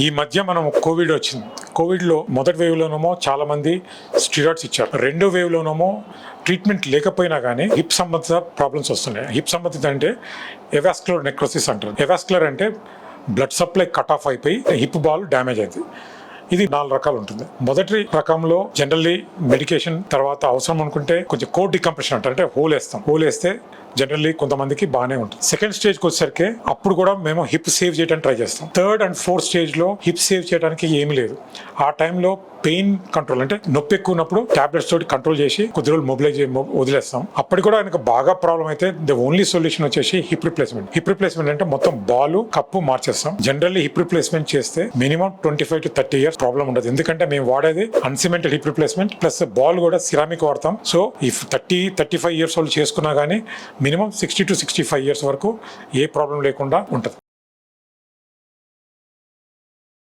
ఈ మధ్య మనం కోవిడ్ వచ్చింది. కోవిడ్లో మొదటి వేవ్లోనేమో చాలా మంది స్టిరాయిడ్స్ ఇచ్చారు. రెండో వేవ్లోనేమో ట్రీట్మెంట్ లేకపోయినా కానీ హిప్ సంబంధిత ప్రాబ్లమ్స్ వస్తున్నాయి. హిప్ సంబంధిత అంటే ఎవాస్కులర్ నెక్రోసిస్ అంటారు. ఎవాస్కులర్ అంటే బ్లడ్ సప్లై కట్ ఆఫ్ అయిపోయి హిప్ బాల్ డ్యామేజ్ అవుతుంది. ఇది 4 రకాలు ఉంటుంది. మొదటి రకంలో జనరల్లీ మెడికేషన్ తర్వాత అవసరం అనుకుంటే కొంచెం కోడ్ డికంప్రెషన్ అంటారు, అంటే హోల్ వేస్తే జనరల్లీ కొంతమందికి బాగానే ఉంటుంది. సెకండ్ స్టేజ్కి వచ్చేసరికి అప్పుడు కూడా మేము హిప్ సేవ్ చేయడానికి ట్రై చేస్తాం. థర్డ్ అండ్ ఫోర్త్ స్టేజ్లో హిప్ సేవ్ చేయడానికి ఏమీ లేదు. ఆ టైంలో పెయిన్ కంట్రోల్ అంటే నొప్పి ఎక్కువ ఉన్నప్పుడు టాబ్లెట్స్ తోటి కంట్రోల్ చేసి కొద్ది రోజులు మొబిలైజ్ వదిలేస్తాం. అప్పటికి కూడా ఆయనకు బాగా ప్రాబ్లం అయితే ద ఓన్లీ సొల్యూషన్ వచ్చేసి హిప్ రిప్లేస్మెంట్. హిప్ రిప్లేస్మెంట్ అంటే మొత్తం బాల్ కప్పు మార్చేస్తాం. జనరల్లీ హిప్ రిప్లేస్మెంట్ చేస్తే మినిమం 25 to 30 years ప్రాబ్లం ఉండదు. ఎందుకంటే మేము వాడేది uncemented hip replacement plus ball కూడా సిరామిక్ వాడతాం. సో ఈ 30-35 years వాళ్ళు చేసుకున్నా కానీ మినిమం 60 to 65 years వరకు ఏ ప్రాబ్లం లేకుండా ఉంటుంది.